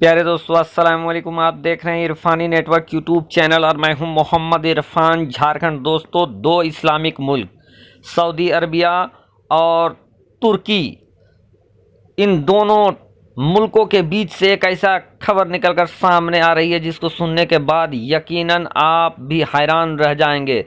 प्यारे दोस्तों, अस्सलाम वालेकुम। आप देख रहे हैं इरफानी नेटवर्क यूट्यूब चैनल और मैं हूं मोहम्मद इरफान। झारखंड दोस्तों, दो इस्लामिक मुल्क सऊदी अरबिया और तुर्की, इन दोनों मुल्कों के बीच से एक ऐसा खबर निकलकर सामने आ रही है जिसको सुनने के बाद यकीनन आप भी हैरान रह जाएंगे।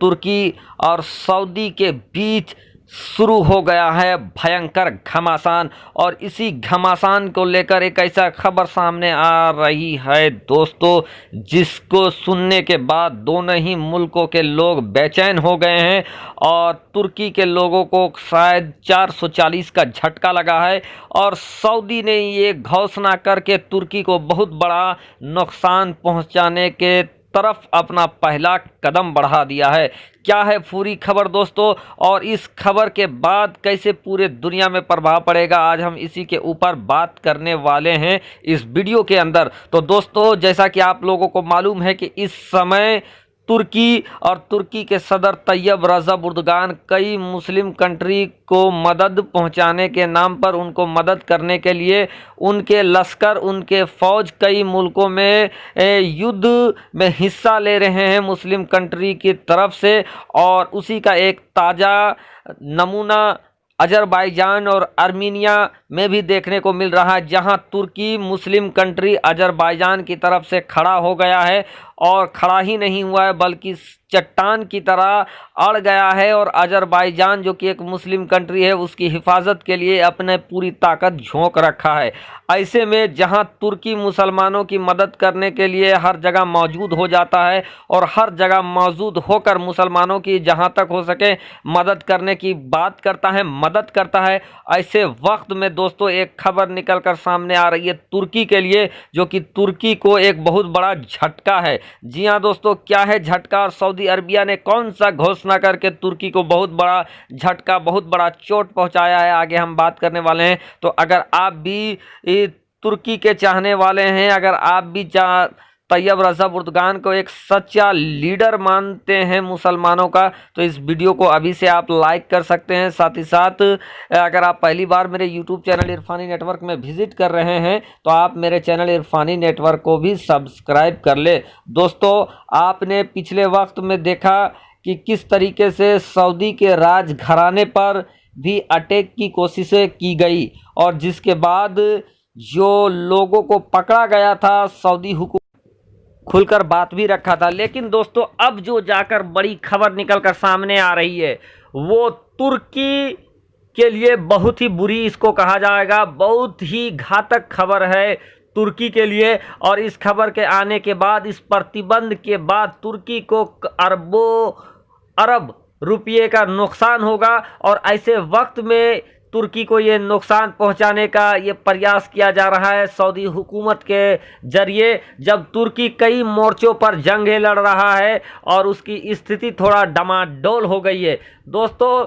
तुर्की और सऊदी के बीच शुरू हो गया है भयंकर घमासान, और इसी घमासान को लेकर एक ऐसा खबर सामने आ रही है दोस्तों, जिसको सुनने के बाद दोनों ही मुल्कों के लोग बेचैन हो गए हैं। और तुर्की के लोगों को शायद 440 का झटका लगा है, और सऊदी ने ये घोषणा करके तुर्की को बहुत बड़ा नुकसान पहुंचाने के तरफ अपना पहला कदम बढ़ा दिया है। क्या है पूरी खबर दोस्तों, और इस खबर के बाद कैसे पूरे दुनिया में प्रभाव पड़ेगा, आज हम इसी के ऊपर बात करने वाले हैं इस वीडियो के अंदर। तो दोस्तों, जैसा कि आप लोगों को मालूम है कि इस समय तुर्की और तुर्की के सदर तैयब रजब एर्दोगान कई मुस्लिम कंट्री को मदद पहुंचाने के नाम पर, उनको मदद करने के लिए उनके लश्कर, उनके फौज कई मुल्कों में युद्ध में हिस्सा ले रहे हैं मुस्लिम कंट्री की तरफ से। और उसी का एक ताज़ा नमूना अजरबैजान और आर्मीनिया में भी देखने को मिल रहा है, जहां तुर्की मुस्लिम कंट्री अजरबैजान की तरफ से खड़ा हो गया है, और खड़ा ही नहीं हुआ है बल्कि चट्टान की तरह अड़ गया है। और अजरबैजान जो कि एक मुस्लिम कंट्री है, उसकी हिफाजत के लिए अपने पूरी ताकत झोंक रखा है। ऐसे में जहां तुर्की मुसलमानों की मदद करने के लिए हर जगह मौजूद हो जाता है, और हर जगह मौजूद होकर मुसलमानों की जहां तक हो सके मदद करने की बात करता है, मदद करता है, ऐसे वक्त में दोस्तों एक खबर निकलकर सामने आ रही है तुर्की के लिए, जो कि तुर्की को एक बहुत बड़ा झटका है। जी हाँ दोस्तों, क्या है झटका, और सऊदी अरबिया ने कौन सा घोषणा करके तुर्की को बहुत बड़ा झटका, बहुत बड़ा चोट पहुंचाया है, आगे हम बात करने वाले हैं। तो अगर आप भी तुर्की के चाहने वाले हैं, अगर आप भी तैयब रजब एर्दोगान को एक सच्चा लीडर मानते हैं मुसलमानों का, तो इस वीडियो को अभी से आप लाइक कर सकते हैं। साथ ही साथ अगर आप पहली बार मेरे यूट्यूब चैनल इरफानी नेटवर्क में विजिट कर रहे हैं, तो आप मेरे चैनल इरफानी नेटवर्क को भी सब्सक्राइब कर ले। दोस्तों, आपने पिछले वक्त में देखा कि किस तरीके से सऊदी के राज घराने पर भी अटैक की कोशिशें की गई, और जिसके बाद जो लोगों को पकड़ा गया था सऊदी हुकूमत खुलकर बात भी रखा था। लेकिन दोस्तों, अब जो जाकर बड़ी खबर निकलकर सामने आ रही है, वो तुर्की के लिए बहुत ही बुरी, इसको कहा जाएगा बहुत ही घातक खबर है तुर्की के लिए। और इस खबर के आने के बाद, इस प्रतिबंध के बाद तुर्की को अरबों अरब रुपये का नुकसान होगा। और ऐसे वक्त में तुर्की को ये नुकसान पहुंचाने का ये प्रयास किया जा रहा है सऊदी हुकूमत के जरिए, जब तुर्की कई मोर्चों पर जंगें लड़ रहा है और उसकी स्थिति थोड़ा डामाडोल हो गई है। दोस्तों,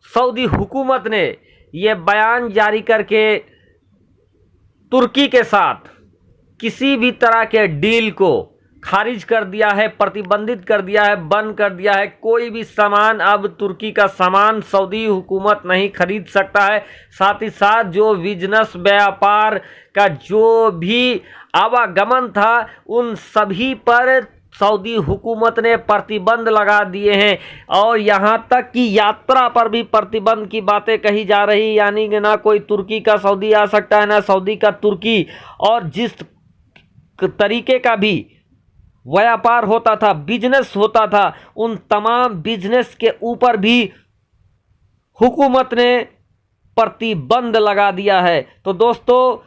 सऊदी हुकूमत ने ये बयान जारी करके तुर्की के साथ किसी भी तरह के डील को खारिज कर दिया है, प्रतिबंधित कर दिया है, बंद कर दिया है। कोई भी सामान, अब तुर्की का सामान सऊदी हुकूमत नहीं खरीद सकता है। साथ ही साथ जो बिजनेस, व्यापार का जो भी आवागमन था, उन सभी पर सऊदी हुकूमत ने प्रतिबंध लगा दिए हैं। और यहाँ तक कि यात्रा पर भी प्रतिबंध की बातें कही जा रही, यानी कि ना कोई तुर्की का सऊदी आ सकता है, ना सऊदी का तुर्की। और जिस तरीके का भी व्यापार होता था, बिजनेस होता था, उन तमाम बिजनेस के ऊपर भी हुकूमत ने प्रतिबंध लगा दिया है। तो दोस्तों,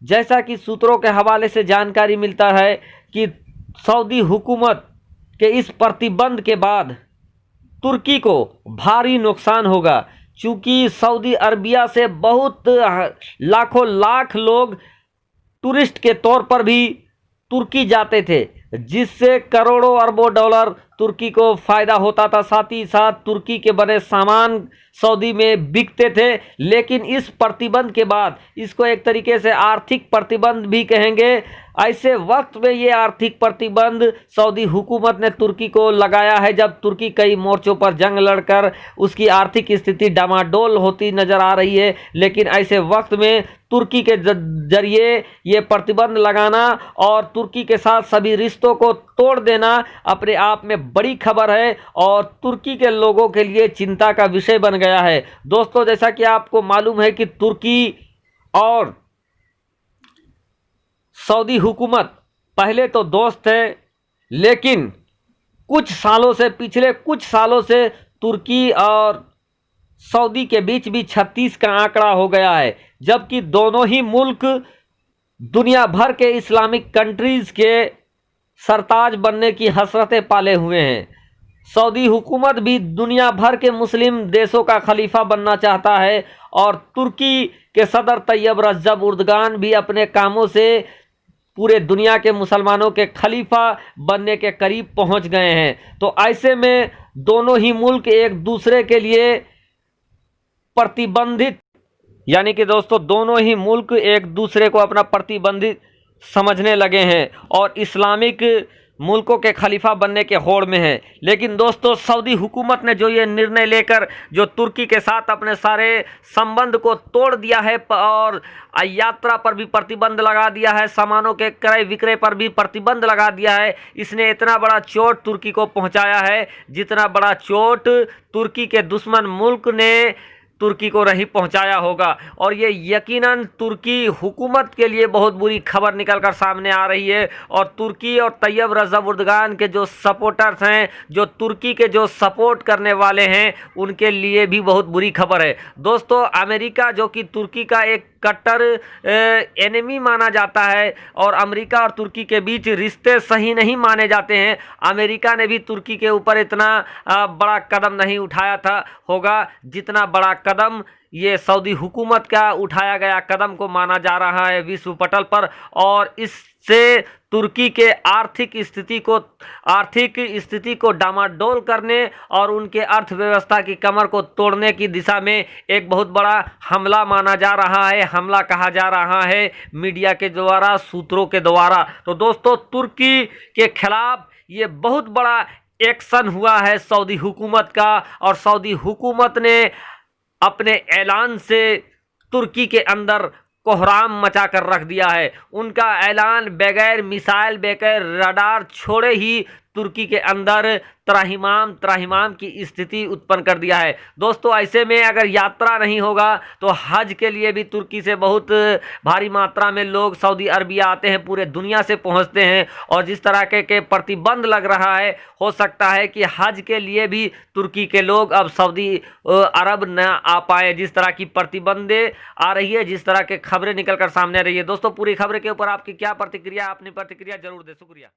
जैसा कि सूत्रों के हवाले से जानकारी मिलता है कि सऊदी हुकूमत के इस प्रतिबंध के बाद तुर्की को भारी नुकसान होगा, चूंकि सऊदी अरबिया से बहुत लाखों लाख लोग टूरिस्ट के तौर पर भी तुर्की जाते थे, जिससे करोड़ों अरबों डॉलर तुर्की को फायदा होता था, साथ ही साथ तुर्की के बने सामान सऊदी में बिकते थे। लेकिन इस प्रतिबंध के बाद, इसको एक तरीके से आर्थिक प्रतिबंध भी कहेंगे, ऐसे वक्त में ये आर्थिक प्रतिबंध सऊदी हुकूमत ने तुर्की को लगाया है, जब तुर्की कई मोर्चों पर जंग लड़कर उसकी आर्थिक स्थिति डामाडोल होती नजर आ रही है। लेकिन ऐसे वक्त में तुर्की के जरिए ये प्रतिबंध लगाना और तुर्की के साथ सभी रिश्तों को तोड़ देना अपने आप में बड़ी खबर है और तुर्की के लोगों के लिए चिंता का विषय बन गया है। दोस्तों, जैसा कि आपको मालूम है कि तुर्की और सऊदी हुकूमत पहले तो दोस्त है, लेकिन पिछले कुछ सालों से तुर्की और सऊदी के बीच भी 36 का आंकड़ा हो गया है, जबकि दोनों ही मुल्क दुनिया भर के इस्लामिक कंट्रीज के सरताज बनने की हसरतें पाले हुए हैं। सऊदी हुकूमत भी दुनिया भर के मुस्लिम देशों का खलीफा बनना चाहता है और तुर्की के सदर तैयब रजब उर्दगान भी अपने कामों से पूरे दुनिया के मुसलमानों के खलीफा बनने के करीब पहुंच गए हैं। तो ऐसे में दोनों ही मुल्क एक दूसरे के लिए प्रतिबंधित, यानी कि दोस्तों दोनों ही मुल्क एक दूसरे को अपना प्रतिबंधित समझने लगे हैं और इस्लामिक मुल्कों के खलीफा बनने के होड़ में है। लेकिन दोस्तों, सऊदी हुकूमत ने जो ये निर्णय लेकर जो तुर्की के साथ अपने सारे संबंध को तोड़ दिया है और यात्रा पर भी प्रतिबंध लगा दिया है, सामानों के क्रय विक्रय पर भी प्रतिबंध लगा दिया है, इसने इतना बड़ा चोट तुर्की को पहुंचाया है जितना बड़ा चोट तुर्की के दुश्मन मुल्क ने तुर्की को नहीं पहुंचाया होगा। और ये यकीनन तुर्की हुकूमत के लिए बहुत बुरी खबर निकलकर सामने आ रही है और तुर्की और तैयब रजब उर्दगान के जो सपोर्टर्स हैं, जो तुर्की के जो सपोर्ट करने वाले हैं, उनके लिए भी बहुत बुरी खबर है। दोस्तों, अमेरिका जो कि तुर्की का एक कट्टर एनिमी माना जाता है और अमेरिका और तुर्की के बीच रिश्ते सही नहीं माने जाते हैं, अमेरिका ने भी तुर्की के ऊपर इतना बड़ा कदम नहीं उठाया था होगा जितना बड़ा कदम ये सऊदी हुकूमत का उठाया गया कदम को माना जा रहा है विश्व पटल पर। और इससे तुर्की के आर्थिक स्थिति को डामाडोल करने और उनके अर्थव्यवस्था की कमर को तोड़ने की दिशा में एक बहुत बड़ा हमला माना जा रहा है, हमला कहा जा रहा है मीडिया के द्वारा, सूत्रों के द्वारा। तो दोस्तों, तुर्की के खिलाफ ये बहुत बड़ा एक्शन हुआ है सऊदी हुकूमत का और सऊदी हुकूमत ने अपने ऐलान से तुर्की के अंदर कोहराम मचा कर रख दिया है। उनका ऐलान बगैर मिसाइल, बगैर रडार छोड़े ही तुर्की के अंदर त्राहिमाम की स्थिति उत्पन्न कर दिया है। दोस्तों, ऐसे में अगर यात्रा नहीं होगा तो हज के लिए भी तुर्की से बहुत भारी मात्रा में लोग सऊदी अरबिया आते हैं, पूरे दुनिया से पहुंचते हैं। और जिस तरह के प्रतिबंध लग रहा है, हो सकता है कि हज के लिए भी तुर्की के लोग अब सऊदी अरब न आ पाए, जिस तरह की प्रतिबंधें आ रही है, जिस तरह के खबरें निकल कर सामने आ रही है। दोस्तों, पूरी खबर के ऊपर आपकी क्या प्रतिक्रिया, अपनी प्रतिक्रिया जरूर दें। शुक्रिया।